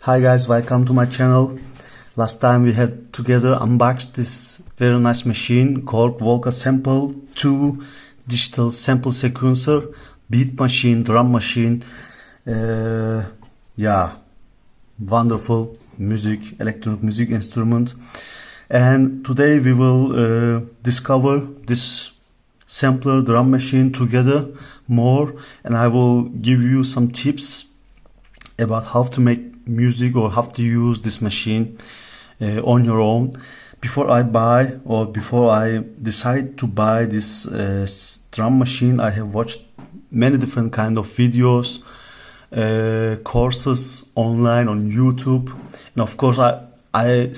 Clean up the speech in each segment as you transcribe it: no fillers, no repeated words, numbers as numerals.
Hi guys, welcome to my channel. Last time we had together unboxed this very nice machine, Korg Volca Sample 2 digital sample sequencer, beat machine, drum machine. Yeah, wonderful music, electronic music instrument. And today we will discover this sampler drum machine together more, and I will give you some tips about how to make music or how to use this machine on your own. Before I decide to buy this drum machine, I have watched many different kind of videos, courses online on YouTube, and of course I'm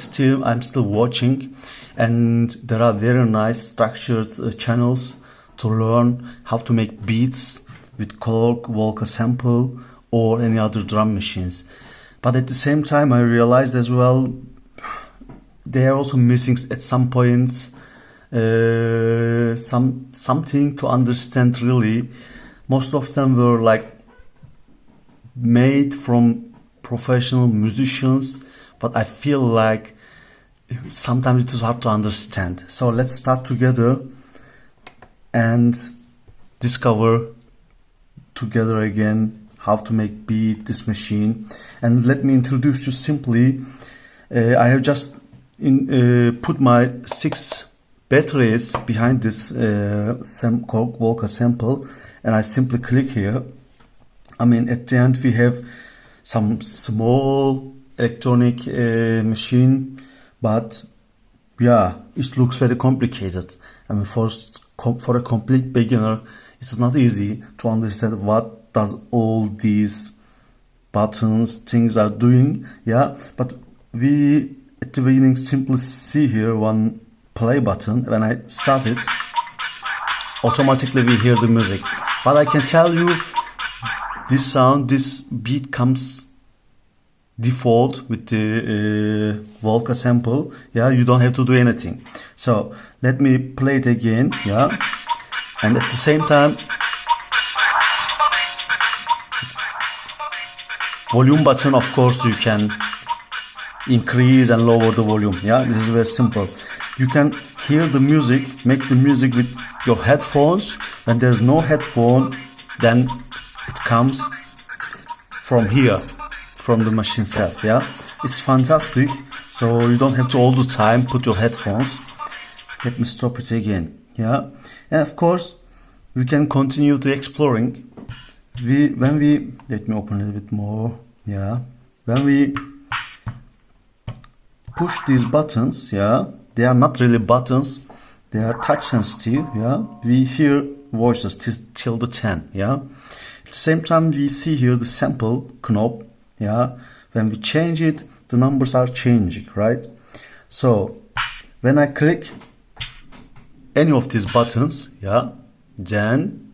still watching, and there are very nice structured channels to learn how to make beats with Korg Volcasample or any other drum machines. But at the same time, I realized as well they are also missing at some points something to understand really. Most of them were like made from professional musicians, but I feel like sometimes it is hard to understand. So let's start together and discover together again how to make beat this machine. And let me introduce you simply. I have just put my 6 batteries behind this Korg Volca sample, and I simply click here. I mean, at the end we have some small electronic machine, but yeah, it looks very complicated. I mean, for a complete beginner, it's not easy to understand what does all these buttons things are doing. Yeah, but we at the beginning simply see here one play button. When I start it, automatically we hear the music. But I can tell you, this sound, this beat comes default with the Volca sample. Yeah, you don't have to do anything. So let me play it again. Yeah, and at the same time, volume button, of course, you can increase and lower the volume. Yeah, this is very simple. You can hear the music, make the music with your headphones. When there's no headphone, then it comes from here, from the machine itself. Yeah, it's fantastic. So you don't have to all the time put your headphones. Let me stop it again. Yeah, and of course we can continue to exploring. Let me open a little bit more. Yeah, when we push these buttons, yeah, they are not really buttons, they are touch sensitive. Yeah, we hear voices till the 10. Yeah, at the same time we see here the sample knob. Yeah, when we change it, the numbers are changing, right? So when I click any of these buttons, yeah, then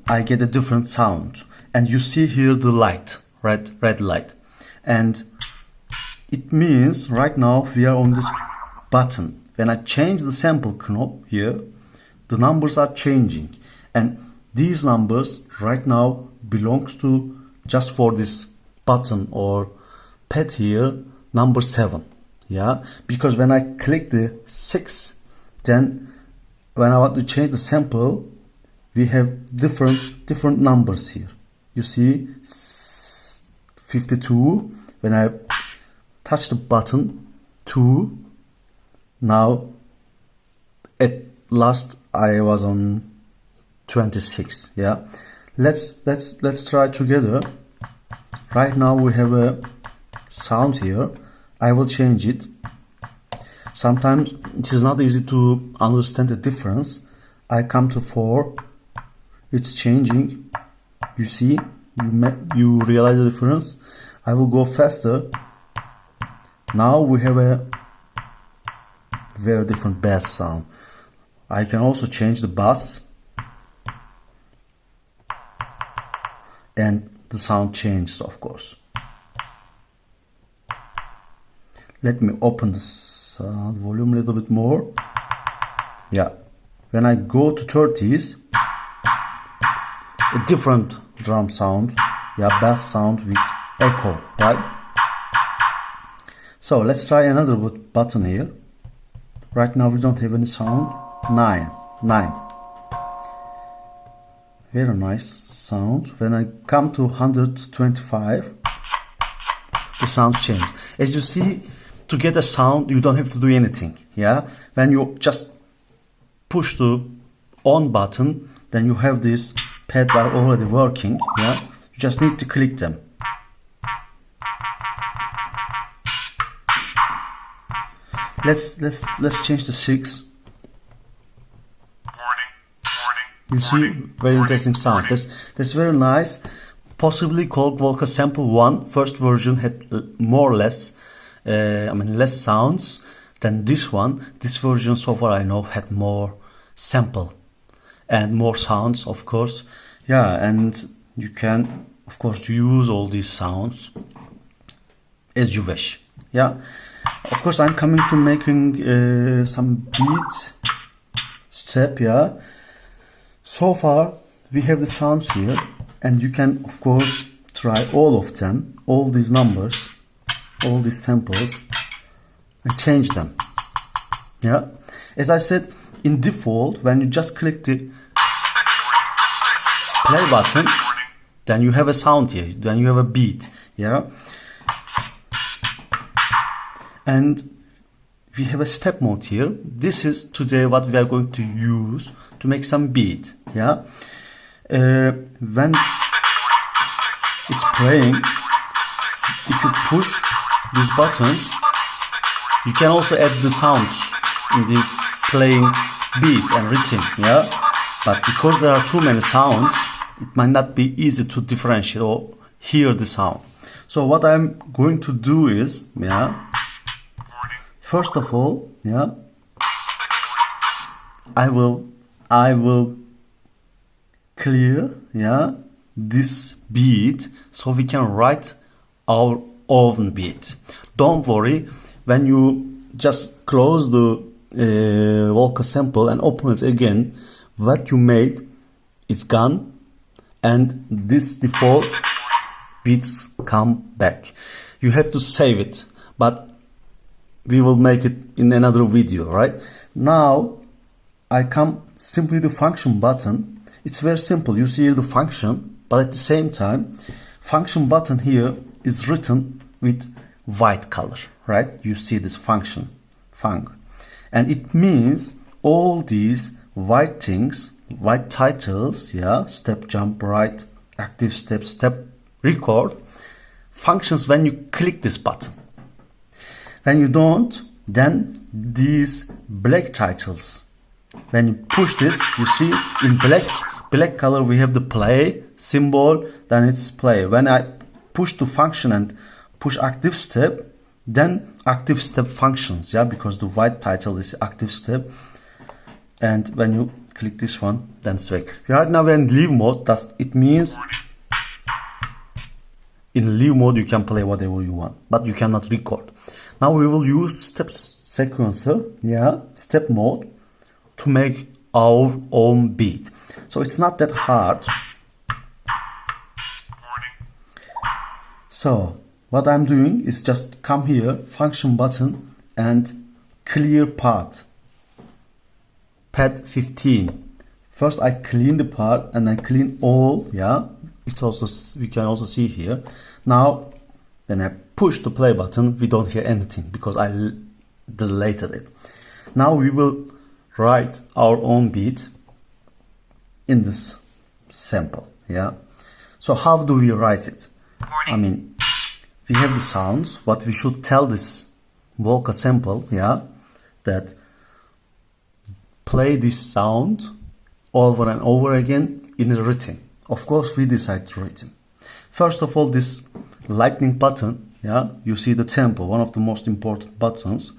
I get a different sound, and you see here the light, red light, and it means right now we are on this button. When I change the sample knob here, the numbers are changing, and these numbers right now belongs to just for this button or pad here, number 7. Yeah, because when I click the 6, then when I want to change the sample, we have different numbers here. You see 52. When I touch the button 2, now at last I was on 26. Yeah, let's try together. Right now we have a sound here. I will change it. Sometimes it is not easy to understand the difference. I come to 4. It's changing. You see, you realize the difference. I will go faster. Now we have a very different bass sound. I can also change the bass, and the sound changes, of course. Let me open the sound volume a little bit more. Yeah, when I go to 30s, a different drum sound. yeah, bass sound with echo, right? So let's try another button here. Right now we don't have any sound. 9. Very nice sound. When I come to 125, the sound changes. As you see, to get a sound, you don't have to do anything. Yeah, when you just push the on button, then you have these pads are already working. Yeah, you just need to click them. Let's change the 6. You see, very interesting sound. That's very nice. Possibly Korg Volca sample 1 first version had more or less, less sounds than this one. This version, so far I know, had more sample and more sounds, of course. Yeah, and you can, of course, use all these sounds as you wish. Yeah, of course, I'm coming to making some beat step. Yeah. So far, we have the sounds here, and you can, of course, try all of them, all these numbers, all these samples, and change them. Yeah, as I said, in default, when you just click the play button, then you have a sound here, then you have a beat. Yeah, and we have a step mode here. This is today what we are going to use to make some beat. Yeah, when it's playing, if you push these buttons, you can also add the sounds in this playing beat and rhythm. Yeah, but because there are too many sounds, it might not be easy to differentiate or hear the sound. So what I'm going to do is, yeah, first of all, yeah, I will clear, yeah, this beat so we can write our own beat. Don't worry, when you just close the Volca sample and open it again, what you made is gone, and this default beats come back. You have to save it, but we will make it in another video. Right now, I come simply the function button. It's very simple. You see the function, but at the same time, function button here is written with white color, right? You see this function, func, and it means all these white things, white titles, yeah, step, jump, right, active step, step, record, functions when you click this button. When you don't, then these black titles, when you push this, you see in black color we have the play symbol, then it's play. When I push the function and push active step, then active step functions, yeah, because the white title is active step. And when you click this one, then it's back. Right now we're in leave mode. It means in leave mode you can play whatever you want, but you cannot record. Now we will use step sequencer, yeah, step mode, to make our own beat. So it's not that hard. So what I'm doing is just come here, function button, and clear part, pad 15. First I clean the part and I clean all, yeah. It's also, we can also see here. Now when I push the play button, we don't hear anything because I deleted it. Now we will write our own beat in this sample, yeah. So how do we write it? I mean, we have the sounds, but we should tell this Volca sample, yeah, that play this sound over and over again in a rhythm. Of course, we decide the rhythm. First of all, this lightning button, yeah, you see the tempo, one of the most important buttons.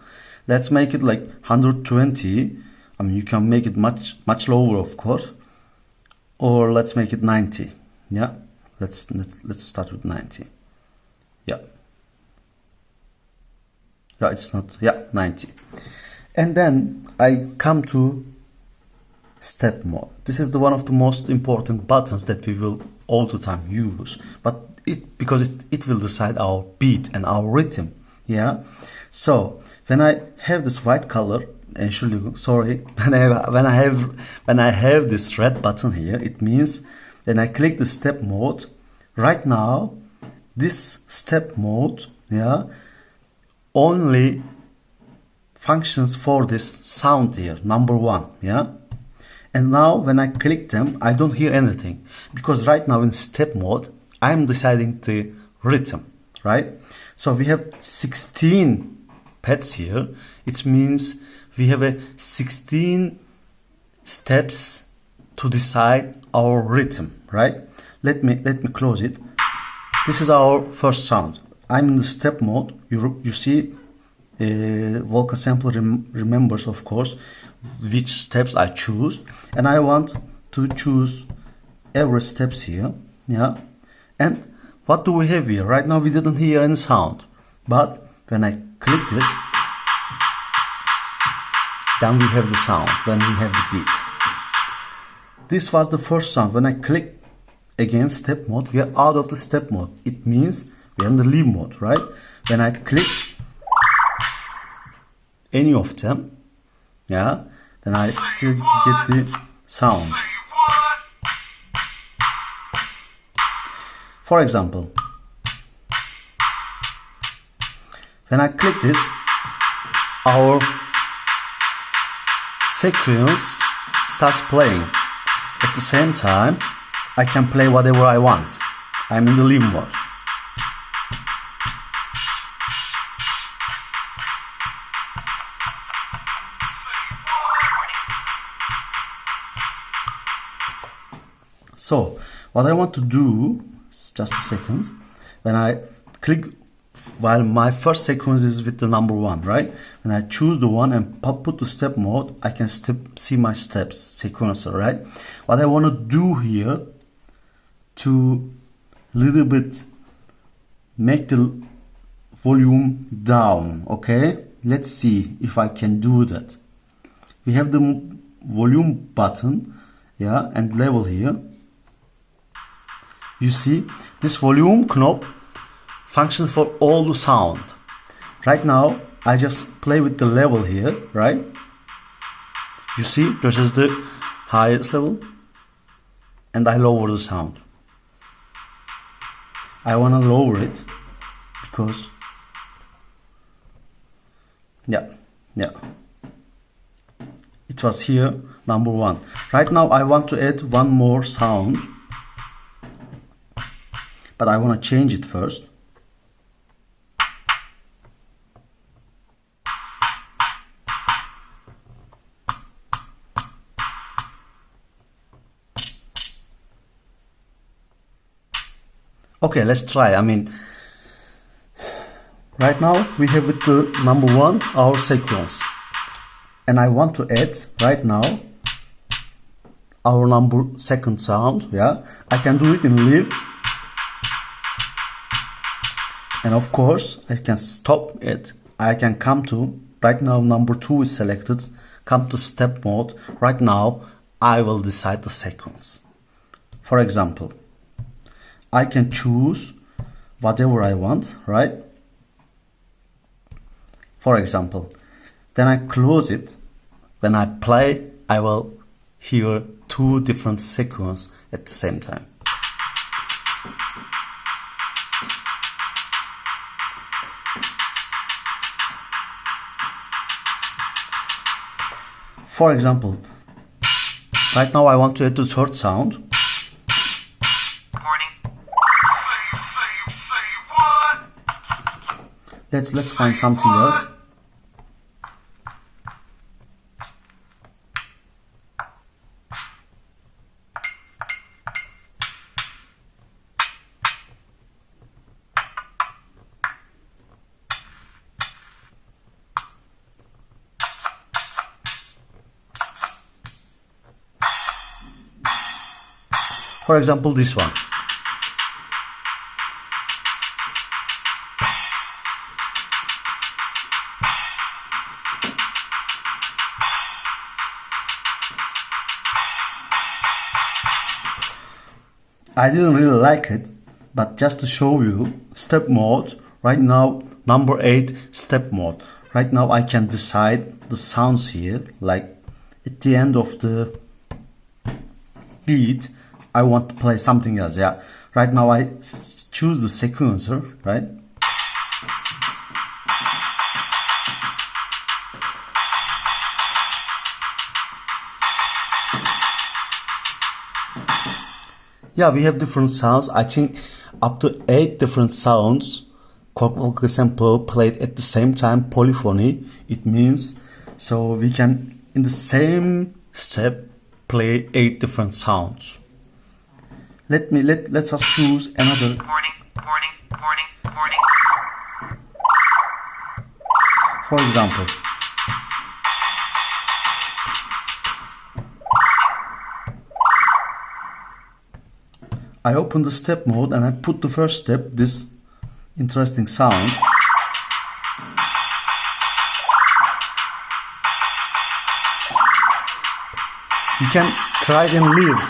Let's make it like 120. I mean, you can make it much lower, of course, or let's make it 90. Yeah, let's start with 90. Yeah, it's not, yeah, 90. And then I come to step mode. This is one of the most important buttons that we will all the time use, but because it will decide our beat and our rhythm. Yeah. So when I have this white color, actually, sorry, when I have this red button here, it means when I click the step mode, right now this step mode, yeah, only functions for this sound here, number 1, yeah. And now when I click them, I don't hear anything, because right now in step mode I'm deciding the rhythm, right? So we have 16 pads here. It means we have a 16 steps to decide our rhythm, right? Let me close it. This is our first sound. I'm in the step mode. You see, Volca sample remembers, of course, which steps I choose, and I want to choose every steps here, yeah. And what do we have here? Right now we didn't hear any sound, but when I click this, then we have the sound, when we have the beat. This was the first sound. When I click again step mode, we are out of the step mode. It means we are in the leave mode, right? When I click any of them, yeah, then I still get the sound. For example, when I click this, our sequence starts playing. At the same time, I can play whatever I want. I'm in the leave mode. So what I want to do, just a second, when I click, while my first sequence is with the number 1, right? When I choose the one and put the step mode, I can see my steps sequencer, right? What I want to do here to little bit make the volume down, okay? Let's see if I can do that. We have the volume button, yeah, and level here. You see, this volume knob functions for all the sound. Right now, I just play with the level here, right? You see, this is the highest level, and I lower the sound. I want to lower it because, yeah, it was here, number 1. Right now, I want to add one more sound, but I want to change it first. Okay, let's try. I mean, right now we have with the number 1 our sequence, and I want to add right now our number 2nd sound. Yeah, I can do it in leave, and of course I can stop it. I can come to, right now number 2 is selected, come to step mode. Right now I will decide the sequence. For example, I can choose whatever I want, right? For example, then I close it. When I play, I will hear 2 different sequences at the same time. For example, right now I want to add the 3rd sound. Let's find something else. For example, this one. I didn't really like it, but just to show you step mode, right now number 8 step mode. Right now I can decide the sounds here, like at the end of the beat I want to play something else. Yeah, right now I choose the sequencer, right? Yeah, we have different sounds. I think up to 8 different sounds. Korg Volca sample played at the same time, polyphony. It means so we can in the same step play 8 different sounds. Let's us choose another. For example, I open the step mode and I put the first step, this interesting sound. You can try and leave.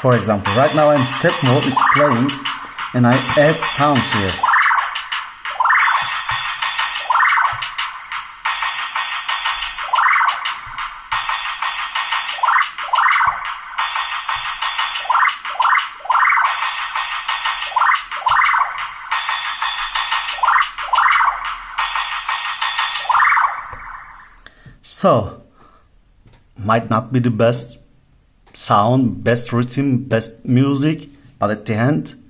For example, right now I'm step mode, it's playing, and I add sounds here. So, might not be the best sound, best rhythm, best music, but at the end,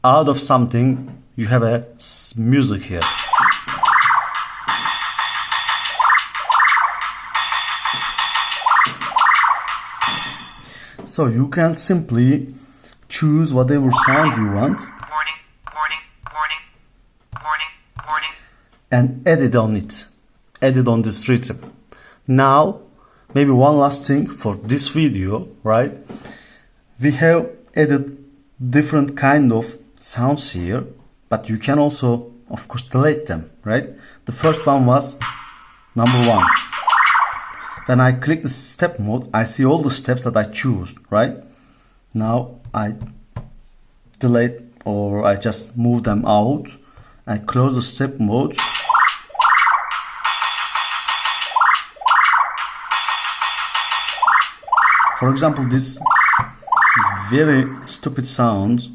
out of something, you have a music here. So you can simply choose whatever sound you want and edit on it. Added on this rhythm. Now, maybe one last thing for this video, right? We have added different kind of sounds here, but you can also, of course, delete them, right? The first one was number 1. When I click the step mode, I see all the steps that I choose, right? Now I delete or I just move them out. I close the step mode. For example, this very stupid sound,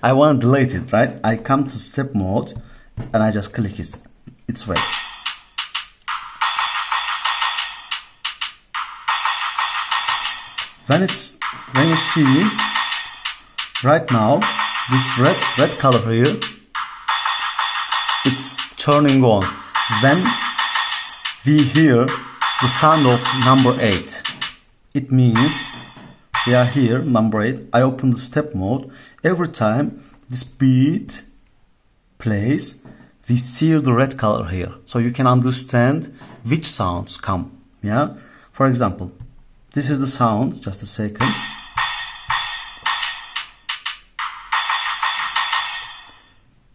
I want to delete it, right? I come to step mode and I just click it. It's way. When you see right now this red color here, it's turning on. When we hear the sound of number 8. It means we are here, number 8. I open the step mode. Every time this beat plays, we see the red color here. So you can understand which sounds come. Yeah. For example, this is the sound. Just a second.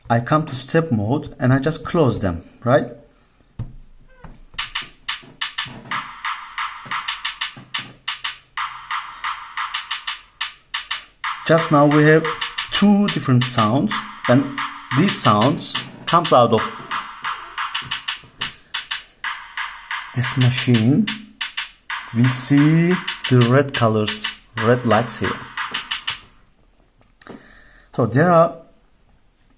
I come to step mode and I just close them, right? Just now we have 2 different sounds, and these sounds comes out of this machine. We see the red colors, red lights here. So there are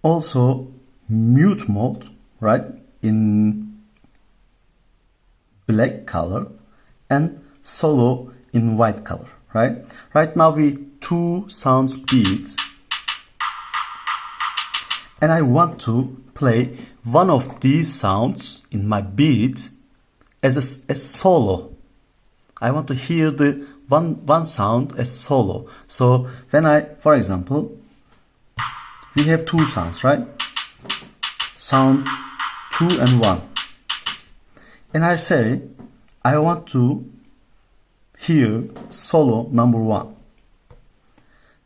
also mute mode, right, in black color and solo in white color, right? Right now we 2 sounds beats and I want to play one of these sounds in my beat as a solo. I want to hear the one sound as solo. So when for example, we have 2 sounds, right? Sound 2 and 1. And I say, I want to hear solo number 1.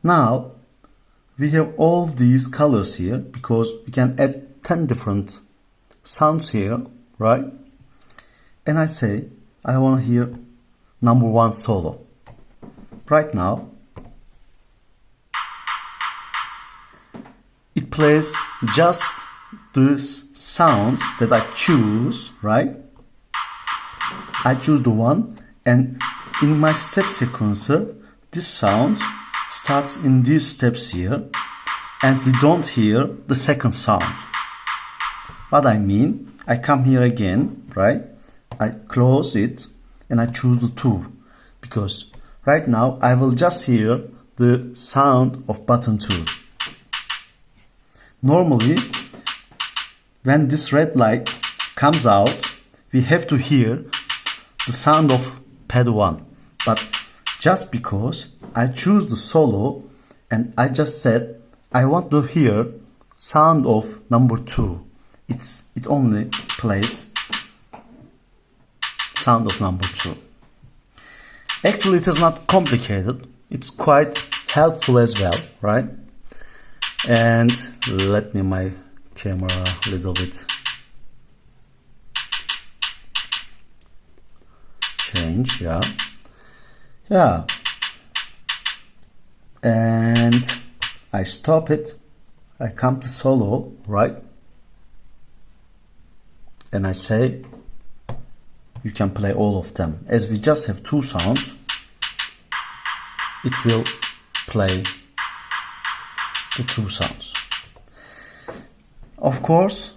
Now, we have all these colors here because we can add 10 different sounds here, right? And I say, I want to hear number 1 solo. Right now, plays just this sound that I choose, right? I choose the one, and in my step sequencer, this sound starts in these steps here, and we don't hear the second sound. What I mean, I come here again, right? I close it and I choose the 2, because right now I will just hear the sound of button 2. Normally, when this red light comes out, we have to hear the sound of pad 1. But just because I choose the solo and I just said I want to hear sound of number 2, it only plays sound of number 2. Actually, it is not complicated. It's quite helpful as well, right? And let me my camera a little bit change, yeah, and I stop it, I come to solo, right? And I say you can play all of them. As we just have 2 sounds, it will play the 2 sounds. Of course,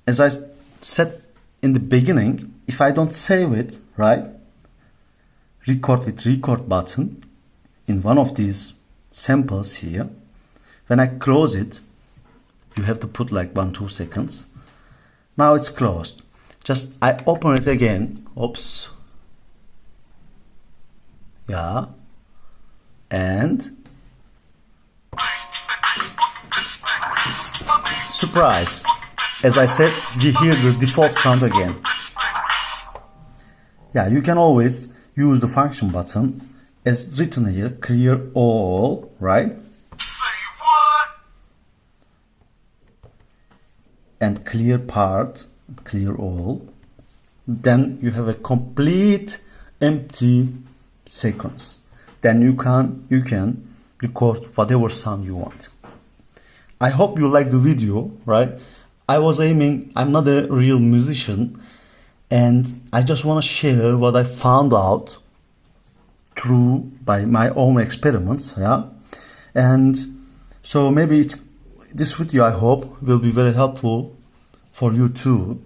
as I said in the beginning, if I don't save it, right, record with record button in one of these samples here, when I close it, you have to put like 1-2 seconds. Now it's closed. Just I open it again. Oops. Yeah. And surprise. As I said, we hear the default sound again. Yeah, you can always use the function button as written here, clear all, right? And clear part, clear all. Then you have a complete empty sequence. Then you can record whatever sound you want. I hope you like the video, right? I was aiming, I'm not a real musician, and I just want to share what I found out through by my own experiments, yeah. And so maybe this video, I hope, will be very helpful for you too.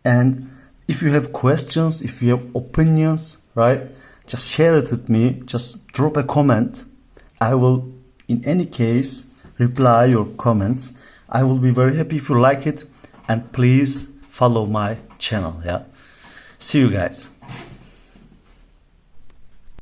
And if you have questions, if you have opinions, right, just share it with me. Just drop a comment. I will, in any case, reply your comments. I will be very happy if you like it, and please follow my channel. Yeah, see you guys.